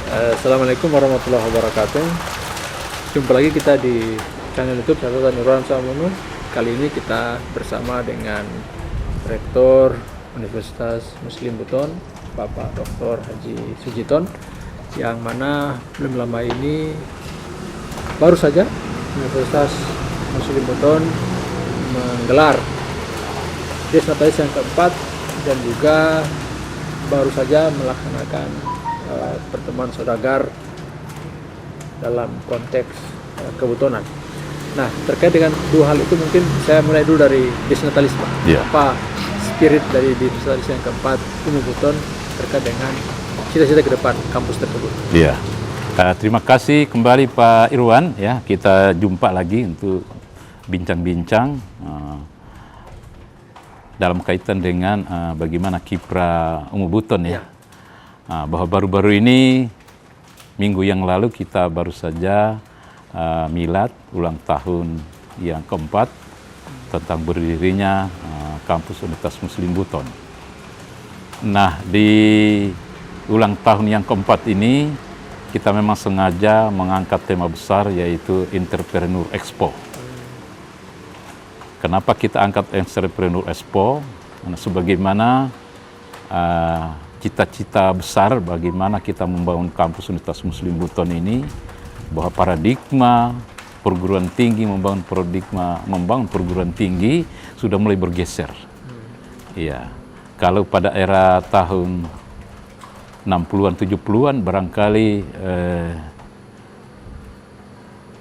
Assalamualaikum warahmatullahi wabarakatuh. Jumpa lagi kita di channel YouTube Catatan Nurwan Samunu. Kali ini kita bersama dengan Rektor Universitas Muslim Buton, Bapak Dr. Haji Sujiton, yang mana belum lama ini baru saja Universitas Muslim Buton menggelar Desnatalis yang keempat dan juga baru saja melaksanakan pertemuan saudagar dalam konteks kebutonan. Nah, terkait dengan dua hal itu mungkin saya mulai dulu dari Desnatalis, Pak. Yeah. Apa spirit dari Desnatalis yang keempat Umi Buton terkait dengan cita-cita ke depan kampus tersebut? Iya. Terima kasih kembali Pak Irwan. Ya, kita jumpa lagi untuk bincang-bincang dalam kaitan dengan bagaimana kiprah Umi Buton ya. Bahwa baru-baru ini minggu yang lalu kita baru saja milad ulang tahun yang keempat tentang berdirinya kampus Universitas Muslim Buton. Nah, di ulang tahun yang keempat ini kita memang sengaja mengangkat tema besar yaitu Entrepreneur Expo. Kenapa kita angkat Entrepreneur Expo? Karena sebagaimana cita-cita besar bagaimana kita membangun kampus Universitas Muslim Buton ini, bahwa paradigma perguruan tinggi membangun perguruan tinggi sudah mulai bergeser. Iya. Kalau pada era tahun 60-an 70-an barangkali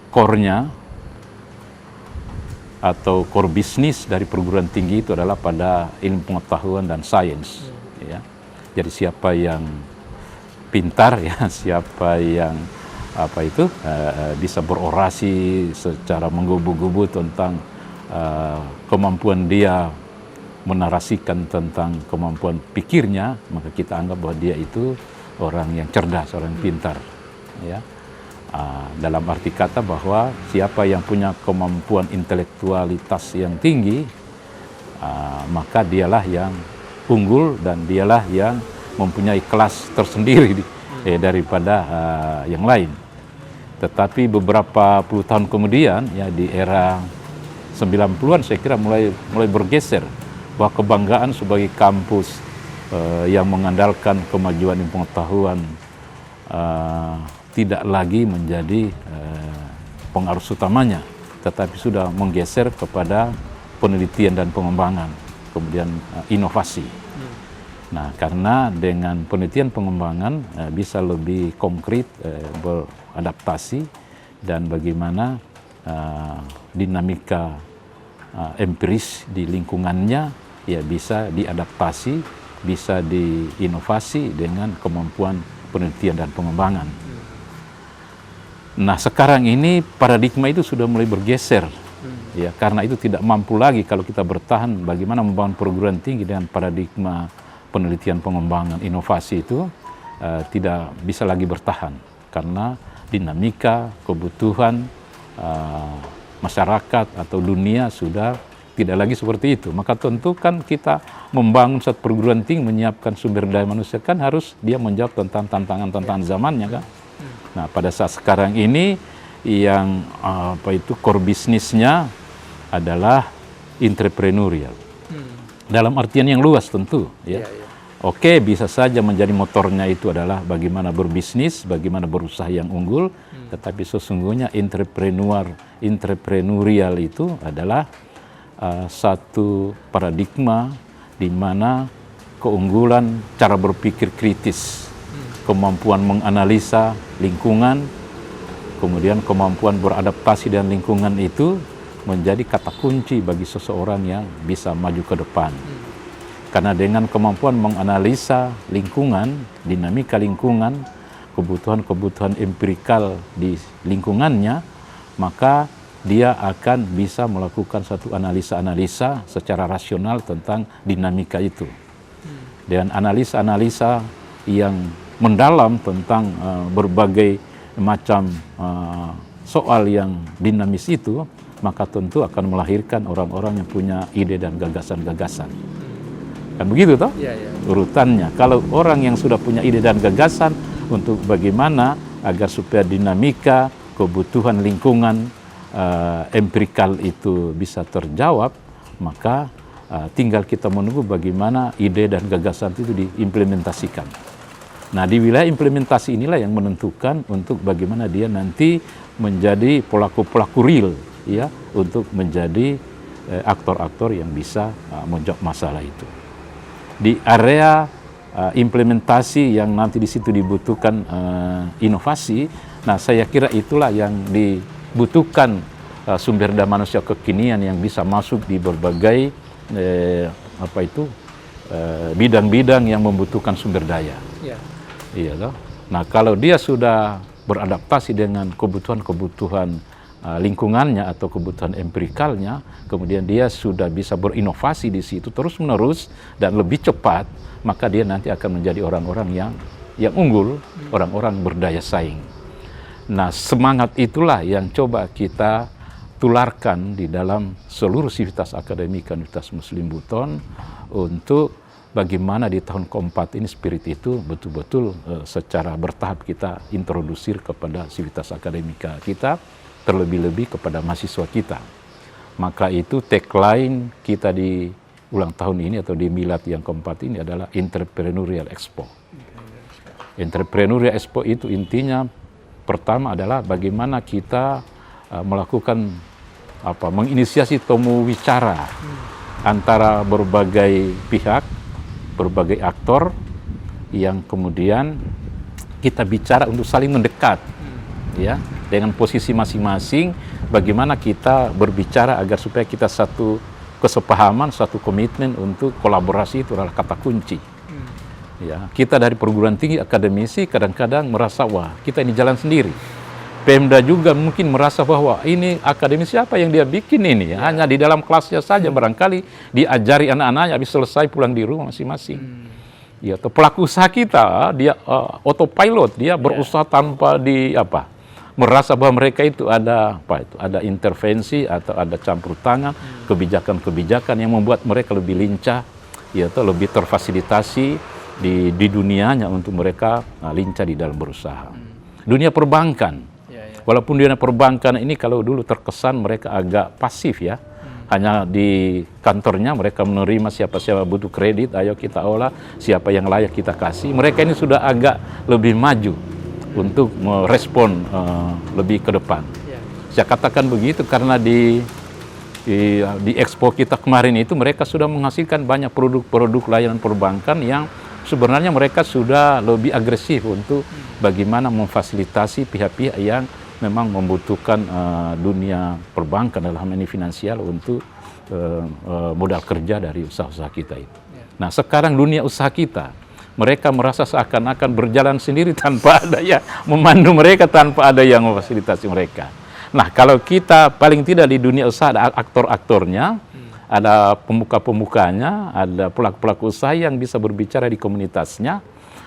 core-nya atau core bisnis dari perguruan tinggi itu adalah pada ilmu pengetahuan dan sains. Ya. Jadi siapa yang pintar ya, siapa yang bisa berorasi secara menggebu-gebu tentang kemampuan dia menarasikan tentang kemampuan pikirnya, maka kita anggap bahwa dia itu orang yang cerdas, orang yang pintar. Ya. Dalam arti kata bahwa siapa yang punya kemampuan intelektualitas yang tinggi, maka dialah yang unggul dan dialah yang mempunyai kelas tersendiri daripada yang lain. Tetapi beberapa puluh tahun kemudian ya di era 90-an saya kira mulai bergeser bahwa kebanggaan sebagai kampus yang mengandalkan kemajuan ilmu pengetahuan tidak lagi menjadi pengaruh utamanya, tetapi sudah menggeser kepada penelitian dan pengembangan, kemudian inovasi. Nah, karena dengan penelitian pengembangan bisa lebih konkret beradaptasi dan bagaimana dinamika empiris di lingkungannya ya bisa diadaptasi, bisa diinovasi dengan kemampuan penelitian dan pengembangan. Nah, sekarang ini paradigma itu sudah mulai bergeser. Ya, karena itu tidak mampu lagi kalau kita bertahan bagaimana membangun perguruan tinggi dengan paradigma penelitian pengembangan inovasi itu tidak bisa lagi bertahan karena dinamika kebutuhan masyarakat atau dunia sudah tidak lagi seperti itu. Maka tentu kan kita membangun satu perguruan tinggi, menyiapkan sumber daya manusia kan harus dia menjawab tentang tantangan-tantangan zamannya kan. Nah, pada saat sekarang ini yang core bisnisnya adalah entrepreneurial. Dalam artian yang luas tentu ya. Oke, bisa saja menjadi motornya itu adalah bagaimana berbisnis, bagaimana berusaha yang unggul, tetapi sesungguhnya entrepreneurial itu adalah satu paradigma di mana keunggulan cara berpikir kritis, kemampuan menganalisa lingkungan, kemudian kemampuan beradaptasi dengan lingkungan itu menjadi kata kunci bagi seseorang yang bisa maju ke depan. Karena dengan kemampuan menganalisa lingkungan, dinamika lingkungan, kebutuhan-kebutuhan empirikal di lingkungannya, maka dia akan bisa melakukan satu analisa-analisa secara rasional tentang dinamika itu. Dan analisa-analisa yang mendalam tentang berbagai macam soal yang dinamis itu, maka tentu akan melahirkan orang-orang yang punya ide dan gagasan-gagasan. Kan begitu toh? Ya, ya. Urutannya. Kalau orang yang sudah punya ide dan gagasan, untuk bagaimana agar supaya dinamika kebutuhan lingkungan empirikal itu bisa terjawab, maka tinggal kita menunggu bagaimana ide dan gagasan itu diimplementasikan. Nah, di wilayah implementasi inilah yang menentukan untuk bagaimana dia nanti menjadi pelaku-pelaku real, ya, untuk menjadi aktor-aktor yang bisa menjawab masalah itu. Di area implementasi yang nanti di situ dibutuhkan inovasi, nah saya kira itulah yang dibutuhkan sumber daya manusia kekinian yang bisa masuk di berbagai bidang-bidang yang membutuhkan sumber daya. Ya. Iya loh. Nah, kalau dia sudah beradaptasi dengan kebutuhan-kebutuhan lingkungannya atau kebutuhan empirikalnya, kemudian dia sudah bisa berinovasi di situ terus-menerus dan lebih cepat, maka dia nanti akan menjadi orang-orang yang unggul, orang-orang berdaya saing. Nah, semangat itulah yang coba kita tularkan di dalam seluruh sivitas akademika Universitas Muslim Buton untuk bagaimana di tahun keempat ini spirit itu betul-betul secara bertahap kita introdusir kepada sivitas akademika kita, terlebih-lebih kepada mahasiswa kita. Maka itu tagline kita di ulang tahun ini atau di milad yang keempat ini adalah Entrepreneurial Expo. Entrepreneurial Expo itu intinya pertama adalah bagaimana kita melakukan menginisiasi temu wicara antara berbagai pihak, berbagai aktor yang kemudian kita bicara untuk saling mendekat, ya, dengan posisi masing-masing, bagaimana kita berbicara agar supaya kita satu kesepahaman, satu komitmen untuk kolaborasi itu adalah kata kunci. Ya, kita dari perguruan tinggi akademisi kadang-kadang merasa wah kita ini jalan sendiri. Pemda juga mungkin merasa bahwa ini akademisi apa yang dia bikin ini, ya. Hanya di dalam kelasnya saja barangkali diajari anak-anaknya habis selesai pulang di rumah masing-masing. Ya, atau pelaku usaha kita dia autopilot, dia berusaha tanpa merasa bahwa mereka itu ada ada intervensi atau ada campur tangan kebijakan-kebijakan yang membuat mereka lebih lincah, ya, atau lebih terfasilitasi di dunianya untuk mereka lincah di dalam berusaha. Dunia perbankan. Walaupun dunia perbankan ini kalau dulu terkesan mereka agak pasif, ya. Hanya di kantornya mereka menerima siapa-siapa butuh kredit, ayo kita olah, siapa yang layak kita kasih. Mereka ini sudah agak lebih maju untuk merespon lebih ke depan. Saya katakan begitu karena di Expo kita kemarin itu mereka sudah menghasilkan banyak produk-produk layanan perbankan yang sebenarnya mereka sudah lebih agresif untuk bagaimana memfasilitasi pihak-pihak yang memang membutuhkan dunia perbankan dalam hal ini finansial untuk modal kerja dari usaha-usaha kita itu. Nah, sekarang dunia usaha kita, mereka merasa seakan-akan berjalan sendiri tanpa ada yang memandu mereka, tanpa ada yang memfasilitasi mereka. Nah, kalau kita paling tidak di dunia usaha ada aktor-aktornya, ada pemuka-pemukanya, ada pelaku-pelaku usaha yang bisa berbicara di komunitasnya.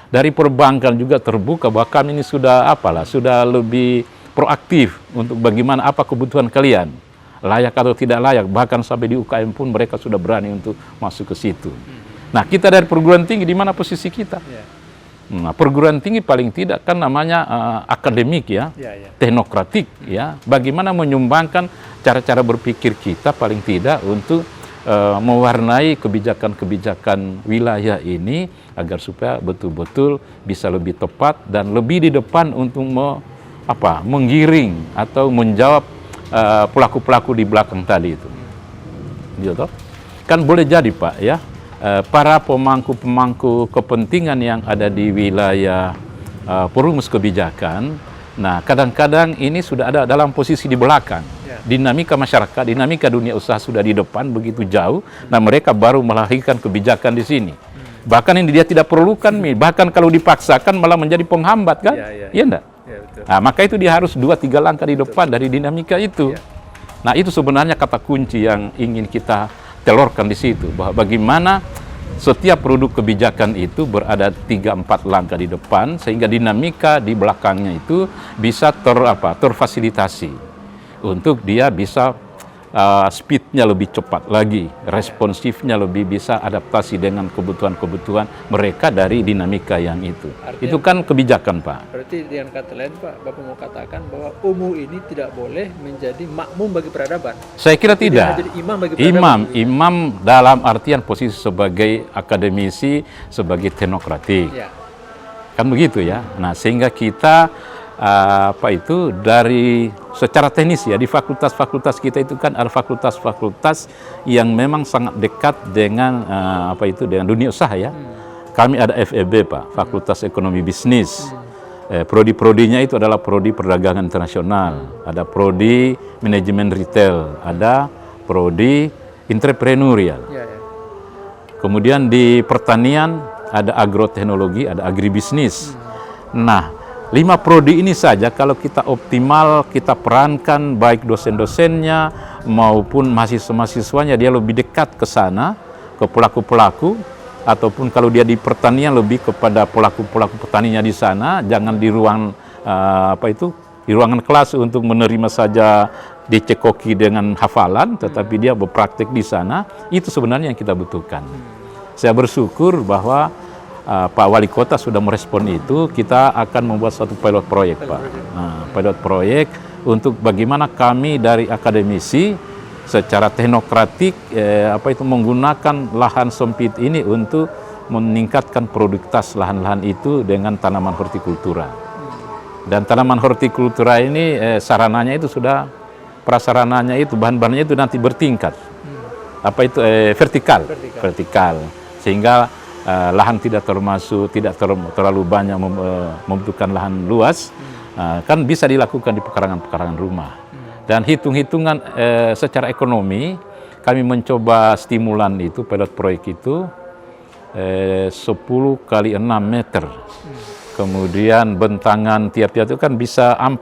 Dari perbankan juga terbuka bahwa kami ini sudah sudah lebih proaktif untuk bagaimana apa kebutuhan kalian, layak atau tidak layak, bahkan sampai di UKM pun mereka sudah berani untuk masuk ke situ. Nah, kita dari perguruan tinggi di mana posisi kita? Nah, perguruan tinggi paling tidak kan namanya akademik, ya, teknokratik, ya. Bagaimana menyumbangkan cara-cara berpikir kita paling tidak untuk mewarnai kebijakan-kebijakan wilayah ini agar supaya betul-betul bisa lebih tepat dan lebih di depan untuk menggiring atau menjawab pelaku-pelaku di belakang tadi itu. Gitu. Kan boleh jadi, Pak, ya, para pemangku kepentingan yang ada di wilayah perumus kebijakan, nah kadang-kadang ini sudah ada dalam posisi di belakang. Dinamika masyarakat, dinamika dunia usaha sudah di depan begitu jauh, nah mereka baru melahirkan kebijakan di sini. Bahkan ini dia tidak perlukan, bahkan kalau dipaksakan malah menjadi penghambat, kan? Iya enggak? Nah, maka itu dia harus 2-3 langkah di depan dari dinamika itu. Nah, itu sebenarnya kata kunci yang ingin kita telurkan di situ, bahwa bagaimana setiap produk kebijakan itu berada 3-4 langkah di depan sehingga dinamika di belakangnya itu bisa terfasilitasi untuk dia bisa speednya lebih cepat lagi, responsifnya lebih bisa adaptasi dengan kebutuhan-kebutuhan mereka dari dinamika yang itu. Artinya, itu kan kebijakan, Pak. Berarti dengan kata lain, Pak, Bapak mau katakan bahwa UMU ini tidak boleh menjadi makmum bagi peradaban. Saya kira tidak. Jadi imam bagi peradaban. Imam dalam artian posisi sebagai akademisi, sebagai teknokratik. Ya. Kan begitu ya. Nah, sehingga kita dari secara teknis ya, di fakultas-fakultas kita itu kan ada fakultas-fakultas yang memang sangat dekat dengan dengan dunia usaha ya. Kami ada FEB, Pak, Fakultas Ekonomi Bisnis. Prodi-prodinya itu adalah prodi perdagangan internasional, ada prodi manajemen retail, ada prodi entrepreneurial. Ya, ya. Kemudian di pertanian ada agroteknologi, ada agribisnis. Nah, 5 prodi ini saja kalau kita optimal, kita perankan baik dosen-dosennya maupun mahasiswa-mahasiswanya, dia lebih dekat ke sana, ke pelaku-pelaku, ataupun kalau dia di pertanian lebih kepada pelaku-pelaku petaninya di sana, jangan di ruang di ruangan kelas untuk menerima saja dicekoki dengan hafalan, tetapi dia berpraktik di sana. Itu sebenarnya yang kita butuhkan. Saya bersyukur bahwa Pak Wali Kota sudah merespon itu. Kita akan membuat suatu pilot proyek, Pak. Pilot proyek untuk bagaimana kami dari akademisi secara teknokratik menggunakan lahan sempit ini untuk meningkatkan produktivitas lahan-lahan itu dengan tanaman hortikultura. Dan tanaman hortikultura ini sarananya itu sudah, prasarananya itu, bahan-bahannya itu nanti bertingkat. Vertikal. Sehingga lahan tidak terlalu banyak membutuhkan lahan luas, kan bisa dilakukan di pekarangan-pekarangan rumah. Dan hitung-hitungan secara ekonomi, kami mencoba stimulan itu, pilot proyek itu 10 kali 6 meter. Kemudian bentangan tiap-tiap itu kan bisa 4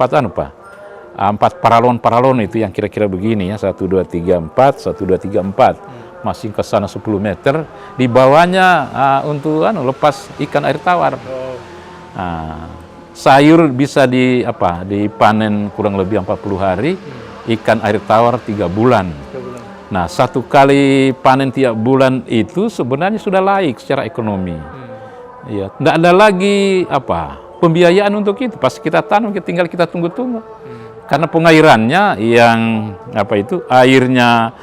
paralon itu yang kira-kira begini ya, 1, 2, 3, 4, 1, 2, 3, 4. Masih ke sana 10 meter, di bawahnya untuk lepas ikan air tawar. Sayur bisa dipanen kurang lebih 40 hari, ikan air tawar 3 bulan. Nah, 1 kali panen tiap bulan itu sebenarnya sudah laik secara ekonomi. Ya, tidak ada lagi pembiayaan untuk itu. Pas kita tanam, tinggal kita tunggu-tunggu. Karena pengairannya yang airnya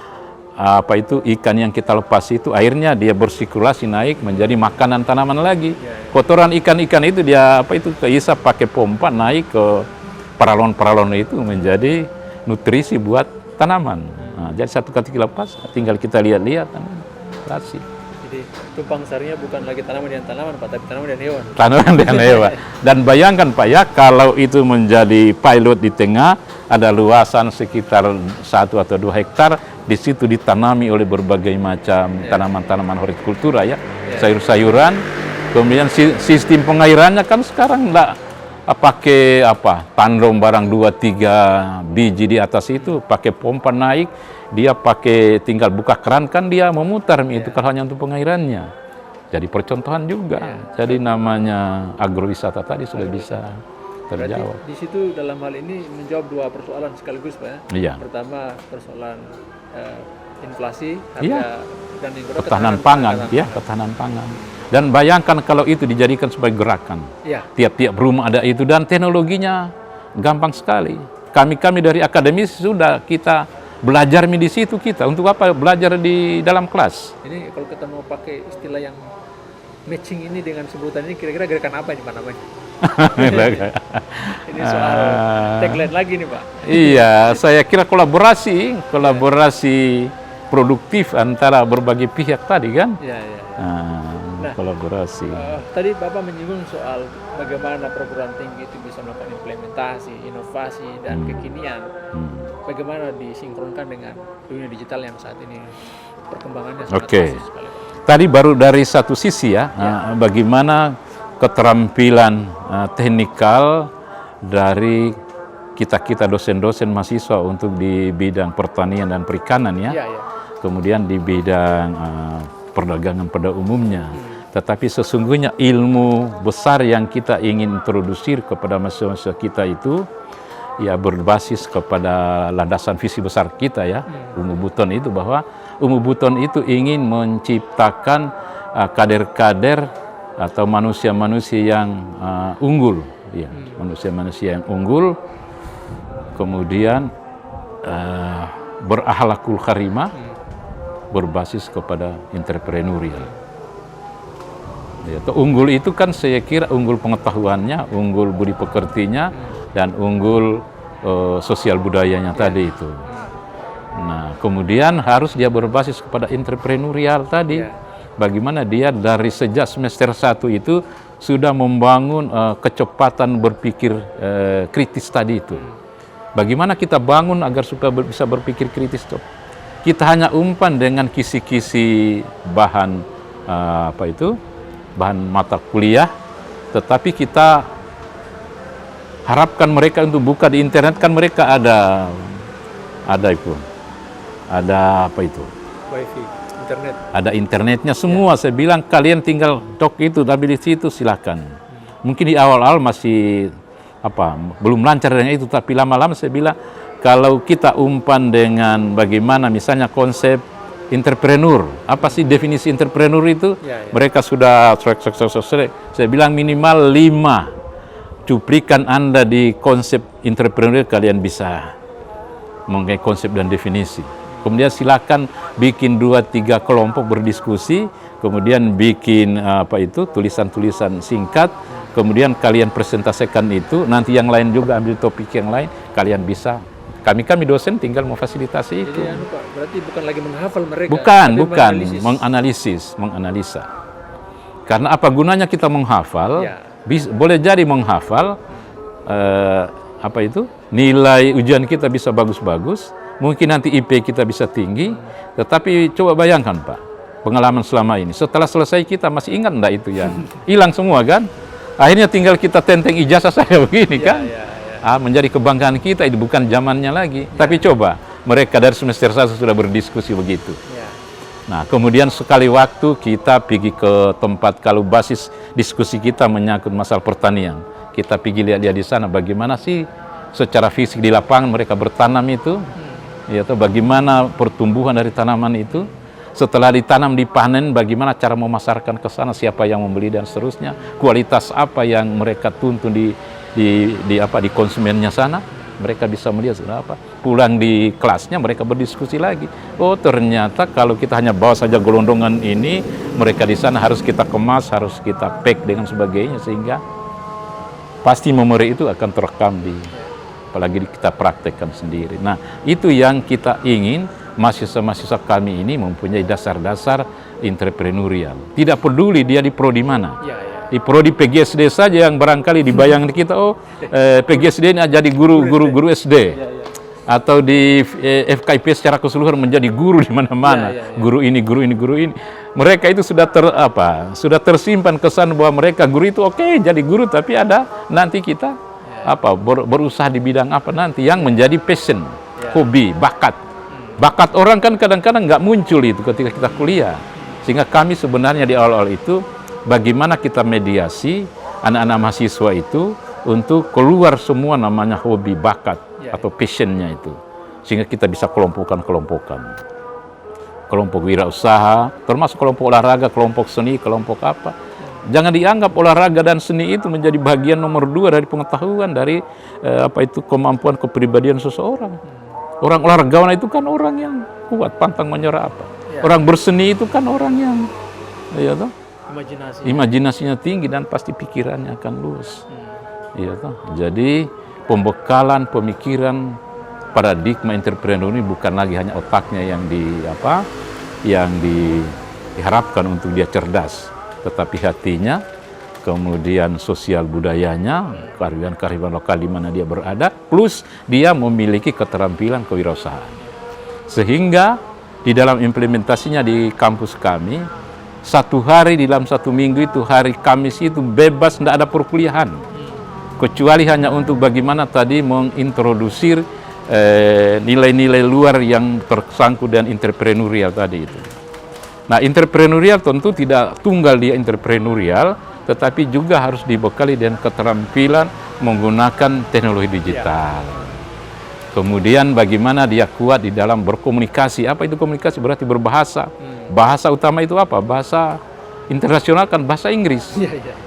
ikan yang kita lepas itu, airnya dia bersirkulasi naik menjadi makanan tanaman lagi. Kotoran ikan-ikan itu dia keisap pakai pompa naik ke paralon-paralon itu menjadi nutrisi buat tanaman. Nah, jadi 1 kali lepas, tinggal kita lihat-lihat kasih. Jadi tumpang sarinya bukan lagi tanaman dan tanaman, Pak, tapi tanaman dan hewan. Tanaman dan hewan. Dan bayangkan, Pak ya, kalau itu menjadi pilot di tengah, ada luasan sekitar 1 atau 2 hektar, di situ ditanami oleh berbagai macam tanaman-tanaman hortikultura ya, sayur-sayuran. Kemudian sistem pengairannya kan sekarang enggak pakai tandom barang 2-3 biji di atas itu, pakai pompa naik, dia tinggal buka keran kan dia memutar itu kalau hanya untuk pengairannya. Jadi percontohan juga. Jadi namanya agrowisata tadi sudah bisa terjawab. Berarti di situ dalam hal ini menjawab 2 persoalan sekaligus, Pak. Iya. Pertama persoalan inflasi, harga, dan yang kedua ketahanan pangan, ketahanan pangan. Dan bayangkan kalau itu dijadikan sebagai gerakan. Tiap-tiap rumah ada itu, dan teknologinya gampang sekali. Kami dari akademis sudah kita belajar di situ kita. Untuk apa belajar di dalam kelas? Ini kalau kita mau pakai istilah yang matching ini dengan sebutan ini, kira-kira gerakan apa ini, Pak, namanya? Ini soal tagline lagi nih, Pak. Iya, saya kira kolaborasi produktif antara berbagai pihak tadi kan? Nah, kolaborasi. Tadi Bapak menyinggung soal bagaimana perguruan tinggi itu bisa melakukan implementasi, inovasi, dan kekinian. Bagaimana disinkronkan dengan dunia digital yang saat ini perkembangannya sangat masif sekali. Tadi baru dari satu sisi ya, bagaimana keterampilan teknikal dari kita dosen-dosen mahasiswa untuk di bidang pertanian dan perikanan ya. Kemudian di bidang perdagangan pada umumnya. Tetapi sesungguhnya ilmu besar yang kita ingin introdusir kepada mahasiswa kita itu ya berbasis kepada landasan visi besar kita ya, Umu Buton itu, bahwa Umu Buton itu ingin menciptakan kader-kader atau manusia-manusia yang unggul, ya, manusia-manusia yang unggul, kemudian berakhlakul karimah, berbasis kepada entrepreneurial. Ya, unggul itu kan saya kira unggul pengetahuannya, unggul budi pekertinya, dan unggul sosial budayanya tadi itu. Nah, kemudian harus dia berbasis kepada entrepreneurial tadi. Bagaimana dia dari sejak semester 1 itu sudah membangun kecepatan berpikir kritis tadi itu. Bagaimana kita bangun agar supaya bisa berpikir kritis? Kita hanya umpan dengan kisi-kisi bahan bahan mata kuliah, tetapi kita harapkan mereka untuk buka di internet, kan mereka ada Wifi, internet. Ada internetnya semua. Saya bilang kalian tinggal dok itu, tapi di situ silakan. Mungkin di awal-awal masih belum lancar dengan itu, tapi lama-lama saya bilang kalau kita umpan dengan bagaimana misalnya konsep entrepreneur, apa sih definisi entrepreneur itu? Mereka sudah saya bilang minimal 5 cuplikan Anda di konsep entrepreneur, kalian bisa mengenai konsep dan definisi. Kemudian silakan bikin 2-3 kelompok berdiskusi, kemudian bikin tulisan-tulisan singkat, kemudian kalian presentasikan itu, nanti yang lain juga ambil topik yang lain, kalian bisa. Kami dosen tinggal memfasilitasi itu. Jadi Pak, berarti bukan lagi menghafal mereka. Bukan, menganalisa. Karena apa gunanya kita menghafal? Boleh jadi menghafal nilai ujian kita bisa bagus-bagus, mungkin nanti IP kita bisa tinggi, tetapi coba bayangkan Pak, pengalaman selama ini, setelah selesai kita masih ingat enggak itu yang hilang semua kan? Akhirnya tinggal kita tenteng ijazah saya begini kan? Menjadi kebanggaan kita, itu bukan zamannya lagi. Tapi coba, mereka dari semester 1 sudah berdiskusi begitu. Nah, kemudian sekali waktu kita pergi ke tempat, kalau basis diskusi kita menyangkut masalah pertanian, kita pergi lihat-lihat di sana bagaimana sih secara fisik di lapangan mereka bertanam itu, atau bagaimana pertumbuhan dari tanaman itu. Setelah ditanam, dipanen, bagaimana cara memasarkan ke sana, siapa yang membeli dan seterusnya, kualitas apa yang mereka tuntun di konsumennya sana, mereka bisa melihat apa. Pulang di kelasnya mereka berdiskusi lagi. Oh, ternyata kalau kita hanya bawa saja gelondongan ini, mereka di sana harus kita kemas, harus kita pack dengan sebagainya, sehingga pasti memori itu akan terekam apalagi kita praktekkan sendiri. Nah, itu yang kita ingin mahasiswa-mahasiswa kami ini mempunyai dasar-dasar entrepreneurial. Tidak peduli dia di prodi mana. Di prodi PGSD saja yang barangkali dibayangkan kita, PGSD ini jadi guru SD. Atau di FKIP secara keseluruhan menjadi guru di mana-mana. Guru ini. Mereka itu sudah tersimpan kesan bahwa mereka guru itu jadi guru, tapi ada nanti kita berusaha di bidang apa nanti yang menjadi passion, hobi, bakat. Bakat orang kan kadang-kadang nggak muncul itu ketika kita kuliah. Sehingga kami sebenarnya di awal-awal itu bagaimana kita mediasi anak-anak mahasiswa itu untuk keluar semua namanya hobi, bakat atau passionnya itu, sehingga kita bisa kelompok wirausaha, termasuk kelompok olahraga, kelompok seni, kelompok apa. Jangan dianggap olahraga dan seni itu menjadi bagian nomor 2 dari pengetahuan, dari kemampuan kepribadian seseorang. Orang olahragawan itu kan orang yang kuat, pantang menyerah Orang berseni itu kan orang yang imajinasinya tinggi dan pasti pikirannya akan luas. Jadi pembekalan pemikiran paradigma entrepreneur ini bukan lagi hanya otaknya yang diharapkan untuk dia cerdas, tetapi hatinya, kemudian sosial budayanya, kearifan lokal di mana dia berada, plus dia memiliki keterampilan kewirausahaan. Sehingga di dalam implementasinya di kampus kami, 1 hari di dalam 1 minggu itu, hari Kamis itu bebas, tidak ada perkuliahan. Kecuali hanya untuk bagaimana tadi mengintrodusir nilai-nilai luar yang tersangkut dengan entrepreneurial tadi itu. Nah, entrepreneurial tentu tidak tunggal dia entrepreneurial, tetapi juga harus dibekali dengan keterampilan menggunakan teknologi digital. Kemudian bagaimana dia kuat di dalam berkomunikasi. Apa itu komunikasi? Berarti berbahasa. Bahasa utama itu apa? Bahasa internasional kan bahasa Inggris.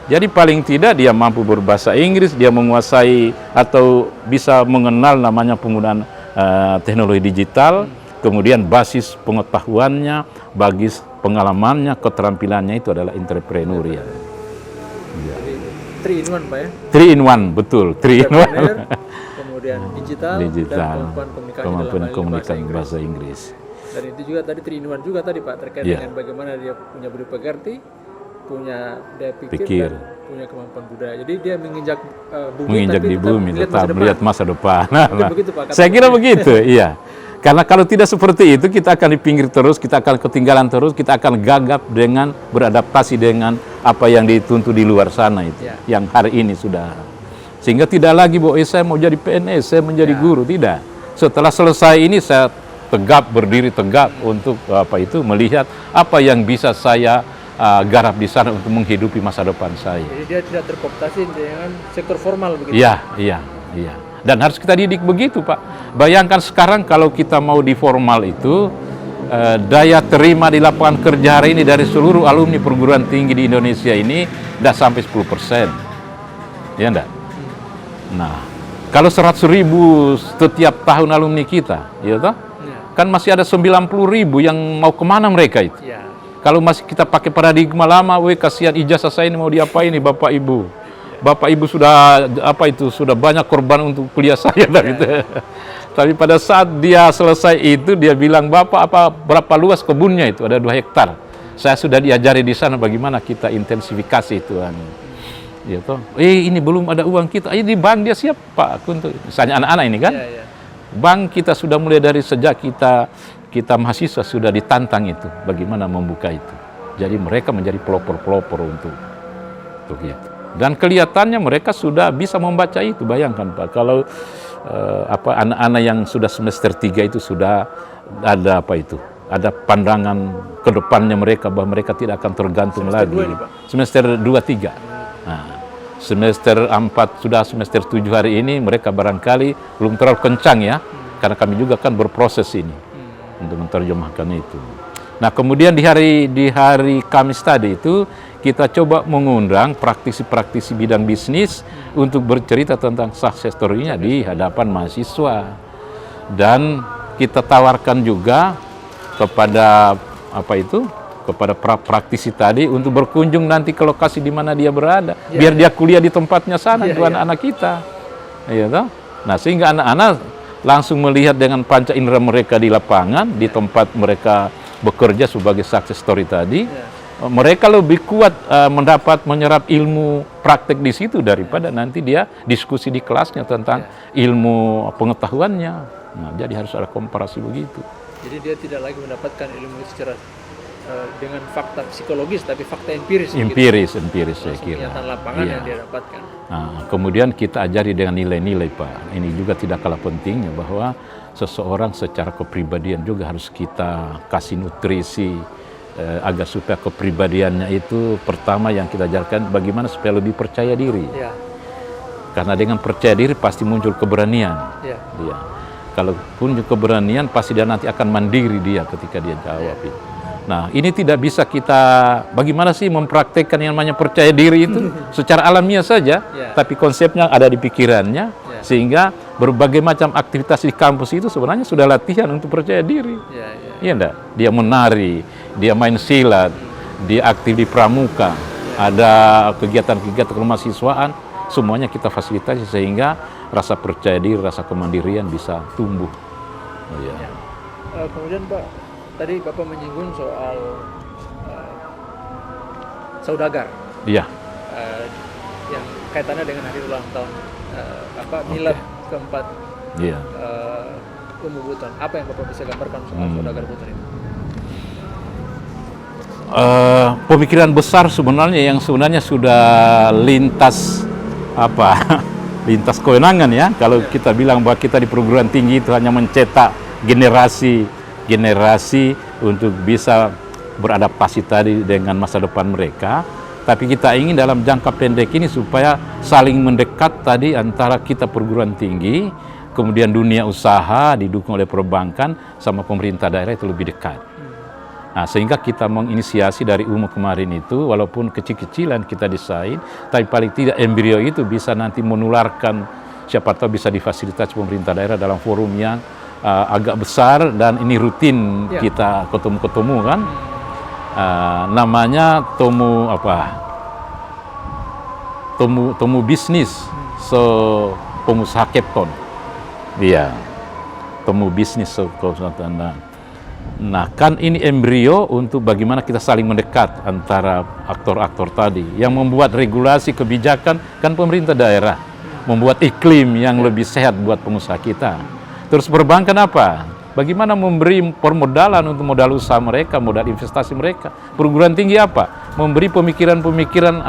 Jadi paling tidak dia mampu berbahasa Inggris, dia menguasai atau bisa mengenal namanya penggunaan teknologi digital, kemudian basis pengetahuannya, basis pengalamannya, keterampilannya itu adalah entrepreneurial. Ya. 3 in 1 Pak ya? 3 in 1, betul. 3 in 1. Kemudian digital, Digital, dan kemampuan komunikasi dalam bahasa Inggris. Dan itu juga tadi 3 in 1 juga tadi Pak, terkait dengan bagaimana dia punya budi pekerti, punya daya pikir, dan punya kemampuan budaya. Jadi dia menginjak bumi, menginjak tapi di bumi, tetap melihat masa depan. Begitu, Pak, saya kira begitu, iya. Karena kalau tidak seperti itu, kita akan di pinggir terus, kita akan ketinggalan terus, kita akan gagap dengan beradaptasi dengan apa yang dituntut di luar sana itu, yang hari ini sudah. Sehingga tidak lagi bahwa saya mau jadi PNS, saya menjadi guru, tidak. Setelah selesai ini saya tegap, berdiri tegap untuk melihat apa yang bisa saya garap di sana untuk menghidupi masa depan saya. Jadi dia tidak terkooptasi dengan sektor formal begitu. Iya. Dan harus kita didik begitu, Pak. Bayangkan sekarang kalau kita mau di formal itu, daya terima di lapangan kerja hari ini dari seluruh alumni perguruan tinggi di Indonesia ini sudah sampai 10%. Ya enggak? Nah, kalau 100.000 setiap tahun alumni kita, ya toh? Kan masih ada 90.000 yang mau kemana mereka itu? Kalau masih kita pakai paradigma lama, kasihan ijazah saya ini mau diapain nih Bapak Ibu? Bapak Ibu sudah sudah banyak korban untuk kuliah saya Tapi pada saat dia selesai itu dia bilang, "Bapak berapa luas kebunnya itu?" Ada 2 hektar. Saya sudah diajari di sana bagaimana kita intensifikasi itu. Ya toh. Ini belum ada uang kita. Di bank dia siap, Pak, untuk misalnya anak-anak ini kan. Bank kita sudah mulai dari sejak kita mahasiswa sudah ditantang itu bagaimana membuka itu. Jadi mereka menjadi pelopor-pelopor untuk itu. Dan kelihatannya mereka sudah bisa membaca itu. Bayangkan Pak, kalau anak-anak yang sudah semester 3 itu sudah ada ada pandangan ke depannya mereka bahwa mereka tidak akan tergantung semester lagi. 2 ini, Pak. Semester 2-3. Nah, semester 4 sudah semester 7 hari ini mereka barangkali belum terlalu kencang ya. Karena kami juga kan berproses ini untuk menerjemahkan itu. Nah, kemudian di hari Kamis tadi itu kita coba mengundang praktisi-praktisi bidang bisnis untuk bercerita tentang success story-nya di hadapan mahasiswa. Dan kita tawarkan juga kepada kepada praktisi tadi untuk berkunjung nanti ke lokasi di mana dia berada, biar dia kuliah di tempatnya sana, itu anak-anak kita. Ya, toh? Nah, sehingga anak-anak langsung melihat dengan panca indera mereka di lapangan, di tempat mereka bekerja sebagai success story tadi. Mereka lebih kuat menyerap ilmu praktek di situ daripada nanti dia diskusi di kelasnya tentang ilmu pengetahuannya. Nah, jadi harus ada komparasi begitu. Jadi dia tidak lagi mendapatkan ilmu secara dengan fakta psikologis, tapi fakta empiris. Empiris saya kira. Kenyataan lapangan yang dia dapatkan. Nah, kemudian kita ajari dengan nilai-nilai, Pak. Ini juga tidak kalah pentingnya bahwa seseorang secara kepribadian juga harus kita kasih nutrisi agar supaya kepribadiannya itu pertama yang kita ajarkan bagaimana supaya lebih percaya diri. Karena dengan percaya diri pasti muncul keberanian. Kalau muncul keberanian pasti dia nanti akan mandiri dia ketika dia jawab itu. Nah, ini tidak bisa kita bagaimana sih mempraktekkan yang namanya percaya diri itu secara alamiah saja, tapi konsepnya ada di pikirannya, sehingga berbagai macam aktivitas di kampus itu sebenarnya sudah latihan untuk percaya diri. Iya enggak? Dia menari, dia main silat, dia aktif di pramuka, ada kegiatan-kegiatan kemahasiswaan, semuanya kita fasilitasi sehingga rasa percaya diri, rasa kemandirian bisa tumbuh. Kemudian Pak, tadi Bapak menyinggung soal saudagar. Iya. Yang kaitannya dengan hari ulang tahun milad keempat. Iya. Umum Buton. Apa yang Bapak bisa gambarkan soal saudagar Buton ini? Pemikiran besar sebenarnya yang sudah lintas lintas kewenangan ya. Kalau kita bilang bahwa kita di perguruan tinggi itu hanya mencetak generasi untuk bisa beradaptasi tadi dengan masa depan mereka, Tapi kita ingin dalam jangka pendek ini supaya saling mendekat tadi antara kita perguruan tinggi, kemudian dunia usaha didukung oleh perbankan sama pemerintah daerah itu lebih dekat. Nah, sehingga kita menginisiasi dari UMU kemarin itu, walaupun kecil-kecilan kita desain, tapi paling tidak embrio itu bisa nanti menularkan, siapa tahu bisa difasilitasi pemerintah daerah dalam forum yang agak besar, dan ini rutin kita ketemu-ketemu kan. Namanya Tomu Bisnis pengusaha Kepton. Iya, Tomu Bisnis Nah, kan ini embrio untuk bagaimana kita saling mendekat antara aktor-aktor tadi. Yang membuat regulasi kebijakan kan pemerintah daerah, membuat iklim yang lebih sehat buat pengusaha kita. Terus perbankan apa? Bagaimana memberi permodalan untuk modal usaha mereka, modal investasi mereka. Perguruan tinggi apa? Memberi pemikiran-pemikiran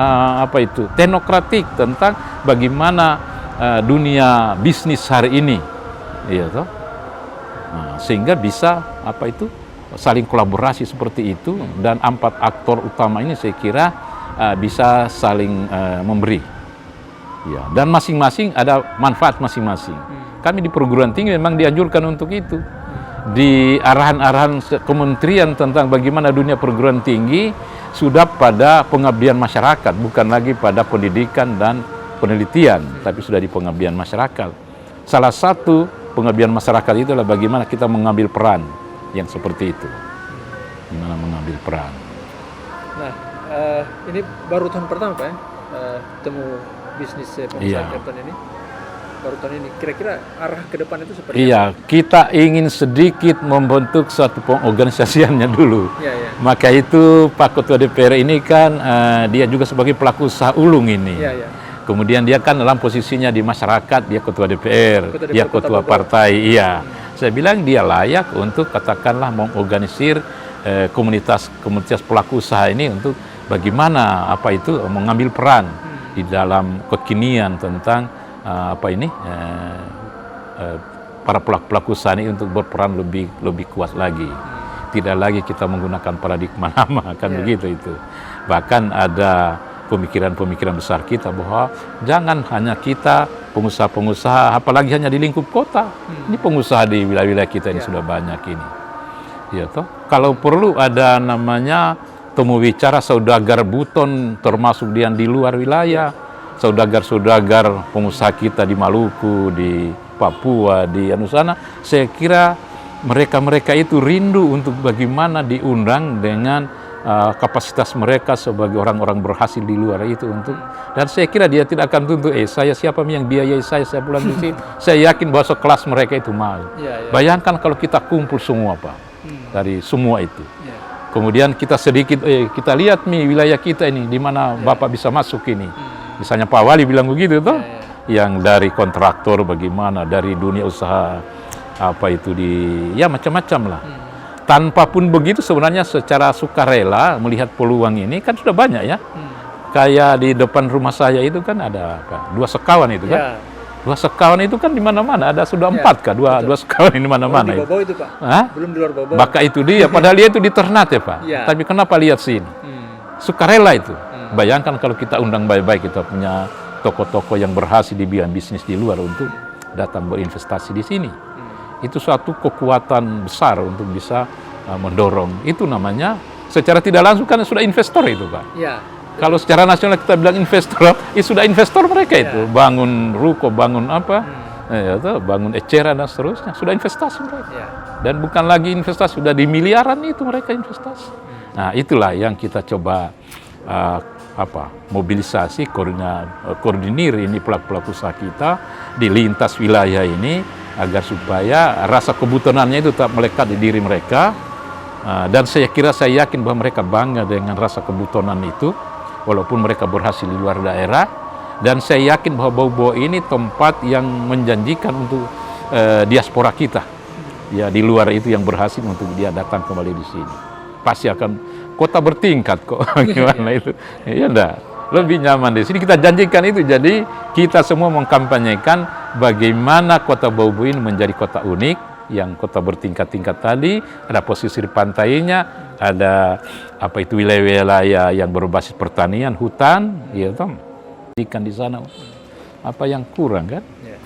teknokratik tentang bagaimana dunia bisnis hari ini. Iya toh? Nah, sehingga bisa saling kolaborasi seperti itu, dan 4 aktor utama ini saya kira bisa saling memberi. Ya, dan masing-masing ada manfaat masing-masing. Kami di perguruan tinggi memang dianjurkan untuk itu. Di arahan-arahan kementerian tentang bagaimana dunia perguruan tinggi sudah pada pengabdian masyarakat, bukan lagi pada pendidikan dan penelitian, tapi sudah di pengabdian masyarakat. Salah satu pengabdian masyarakat itu adalah bagaimana kita mengambil peran yang seperti itu. Gimana mengambil peran. Nah, ini baru tahun pertama Pak ya, Temu Bisnis pengusaha Kepton ini. Baru tahun ini, kira-kira arah ke depan itu seperti apa? Iya, kita ingin sedikit membentuk suatu pengorganisasiannya dulu. Maka itu Pak Ketua DPR ini kan dia juga sebagai pelaku usaha ulung ini. Kemudian dia kan dalam posisinya di masyarakat, dia Ketua DPR, dia Ketua Partai. Saya bilang dia layak untuk katakanlah mengorganisir komunitas pelaku usaha ini untuk bagaimana mengambil peran di dalam kekinian tentang para pelaku usaha ini untuk berperan lebih kuat lagi. Tidak lagi kita menggunakan paradigma lama kan begitu itu. Bahkan ada pemikiran-pemikiran besar kita bahwa jangan hanya kita pengusaha-pengusaha, apalagi hanya di lingkup kota. Ini pengusaha di wilayah-wilayah kita ini sudah banyak ini. Ya toh. Kalau perlu ada namanya temu bicara saudagar buton, termasuk yang di luar wilayah. Saudagar-saudagar pengusaha kita di Maluku, di Papua, di sana, saya kira mereka itu rindu untuk bagaimana diundang dengan kapasitas mereka sebagai orang-orang berhasil di luar itu untuk, dan saya kira dia tidak akan tuntut saya siapa yang biayai saya pulang di sini. Saya yakin bahwa sekelas mereka itu mau. Bayangkan kalau kita kumpul semua Pak, dari semua itu. Kemudian kita sedikit kita lihat nih wilayah kita ini di mana Bapak bisa masuk ini. Misalnya Pak Wali bilang begitu toh, yang dari kontraktor bagaimana, dari dunia usaha macam-macam lah. Tanpa pun begitu sebenarnya secara sukarela melihat peluang ini kan sudah banyak ya. Kayak di depan rumah saya itu kan ada 2 sekawan itu kan. 2 sekawan itu kan di mana-mana, ada sudah 4 kah? 2 sekawan ini mana-mana. Belum di Bobau itu Pak. Belum di luar Bobau. Maka itu dia, padahal dia itu di Ternate Pak. Tapi kenapa lihat sini? Sukarela itu. Bayangkan kalau kita undang baik-baik, kita punya toko-toko yang berhasil di bidang bisnis di luar untuk datang berinvestasi di sini. Itu suatu kekuatan besar untuk bisa mendorong. Itu namanya secara tidak langsung kan sudah investor itu Pak. Kalau secara nasional kita bilang investor, sudah investor mereka itu. Bangun ruko, bangun bangun eceran dan seterusnya. Sudah investasi mereka. Dan bukan lagi investasi, sudah di miliaran itu mereka investasi. Nah itulah yang kita coba mobilisasi, koordinir ini pelaku-pelaku usaha kita di lintas wilayah ini agar supaya rasa kebutuhannya itu tetap melekat di diri mereka, dan saya yakin bahwa mereka bangga dengan rasa kebutuhan itu walaupun mereka berhasil di luar daerah, dan saya yakin bahwa Bau-Bau ini tempat yang menjanjikan untuk diaspora kita ya di luar itu yang berhasil untuk dia datang kembali di sini. Pasti akan kota bertingkat kok. Gimana itu? Ya enggak, lebih nyaman di sini. Kita janjikan itu. Jadi kita semua mengkampanyekan bagaimana kota Bau-Bau ini menjadi kota unik, yang kota bertingkat-tingkat tadi, ada posisi di pantainya, ada apa itu wilayah-wilayah yang berbasis pertanian, hutan, ya toh, ikan di sana. Apa yang kurang kan? Ya.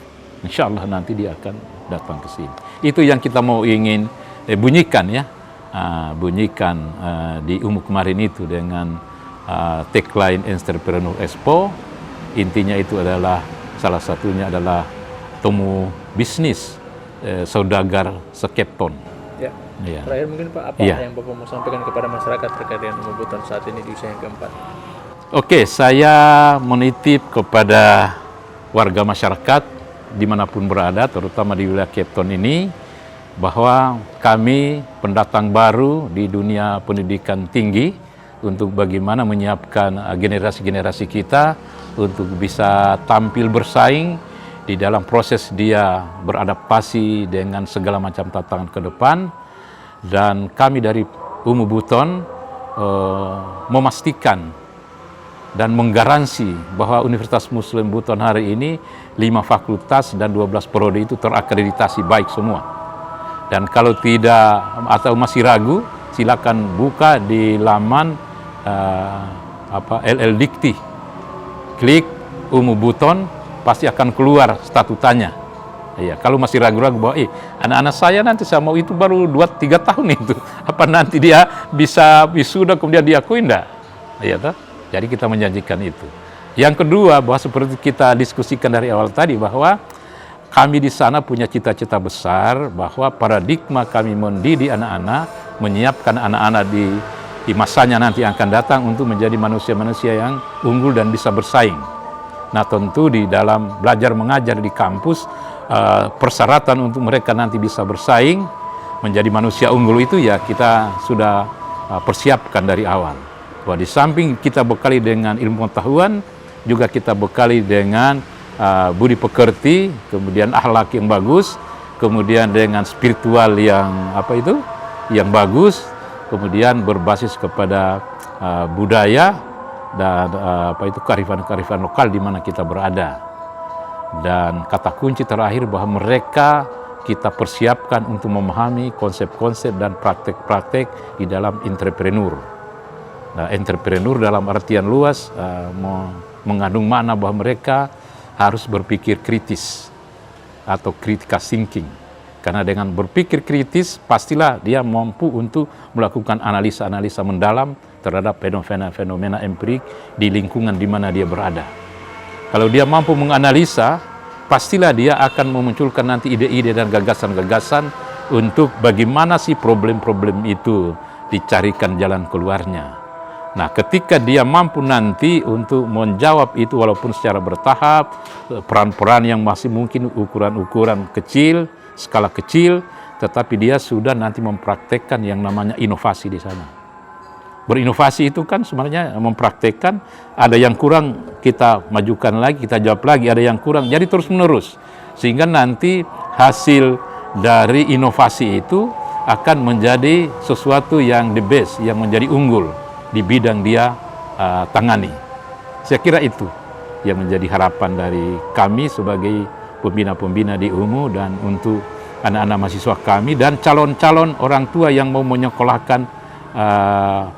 Insya Allah nanti dia akan datang ke sini. Itu yang kita mau ingin bunyikan ya, bunyikan di UMU kemarin itu dengan tagline Entrepreneur Expo. Intinya itu adalah salah satunya adalah temu bisnis saudagar sekepton. Ya. Ya. Terakhir mungkin Pak, apa Ya. yang Bapak mau sampaikan kepada masyarakat terkait dengan UMU Buton saat ini di usia yang keempat? Oke, saya menitip kepada warga masyarakat dimanapun berada, terutama di wilayah Kepton ini, bahwa kami pendatang baru di dunia pendidikan tinggi untuk bagaimana menyiapkan generasi-generasi kita untuk bisa tampil bersaing di dalam proses dia beradaptasi dengan segala macam tantangan ke depan. Dan kami dari UMU Buton memastikan dan menggaransi bahwa Universitas Muslim Buton hari ini 5 fakultas dan 12 prodi itu terakreditasi baik semua. Dan kalau tidak atau masih ragu, silakan buka di laman LL Dikti. Klik UMU Buton, pasti akan keluar statutanya. Iya, kalau masih ragu-ragu bahwa anak-anak saya nanti saya mau itu baru 2-3 tahun itu. Apa nanti dia bisa wisuda kemudian diakui enggak? Iya toh? Jadi kita menjanjikan itu. Yang kedua, bahwa seperti kita diskusikan dari awal tadi, bahwa kami di sana punya cita-cita besar bahwa paradigma kami mendidik anak-anak, menyiapkan anak-anak di masanya nanti akan datang untuk menjadi manusia-manusia yang unggul dan bisa bersaing. Nah tentu di dalam belajar mengajar di kampus, persyaratan untuk mereka nanti bisa bersaing menjadi manusia unggul itu ya kita sudah persiapkan dari awal. Bahwa di samping kita bekali dengan ilmu pengetahuan, juga kita bekali dengan budi pekerti, kemudian akhlak yang bagus, kemudian dengan spiritual yang yang bagus, kemudian berbasis kepada budaya dan kearifan-kearifan lokal di mana kita berada. Dan kata kunci terakhir bahwa mereka kita persiapkan untuk memahami konsep-konsep dan praktek-praktek di dalam entrepreneur. Nah, entrepreneur dalam artian luas mengandung makna bahwa mereka harus berpikir kritis atau critical thinking. Karena dengan berpikir kritis pastilah dia mampu untuk melakukan analisa-analisa mendalam terhadap fenomena-fenomena empirik di lingkungan di mana dia berada. Kalau dia mampu menganalisa, pastilah dia akan memunculkan nanti ide-ide dan gagasan-gagasan untuk bagaimana sih problem-problem itu dicarikan jalan keluarnya. Nah, ketika dia mampu nanti untuk menjawab itu walaupun secara bertahap, peran-peran yang masih mungkin ukuran-ukuran kecil, skala kecil, tetapi dia sudah nanti mempraktekkan yang namanya inovasi di sana. Berinovasi itu kan sebenarnya mempraktekkan, ada yang kurang kita majukan lagi, kita jawab lagi, ada yang kurang, jadi terus-menerus. Sehingga nanti hasil dari inovasi itu akan menjadi sesuatu yang the best, yang menjadi unggul di bidang dia tangani. Saya kira itu yang menjadi harapan dari kami sebagai pembina-pembina di UMU dan untuk anak-anak mahasiswa kami dan calon-calon orang tua yang mau menyekolahkan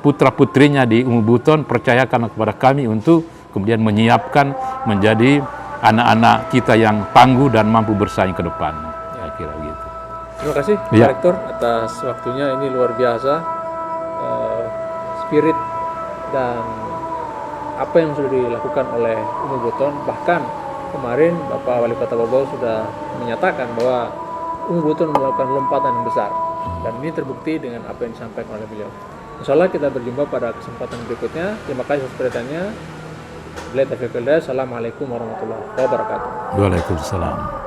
putra-putrinya di UMU Buton, percayakan kepada kami untuk kemudian menyiapkan menjadi anak-anak kita yang tangguh dan mampu bersaing ke depan. Ya, kira gitu. Terima kasih Pak Rektor atas waktunya, ini luar biasa. Spirit dan apa yang sudah dilakukan oleh UMU Buton, bahkan kemarin Bapak Wali Kota Bogor sudah menyatakan bahwa UMU Buton melakukan lompatan yang besar, dan ini terbukti dengan apa yang disampaikan oleh beliau. Insya Allah kita berjumpa pada kesempatan berikutnya. Terima kasih atas perhatiannya. Assalamualaikum warahmatullahi wabarakatuh. Waalaikumsalam.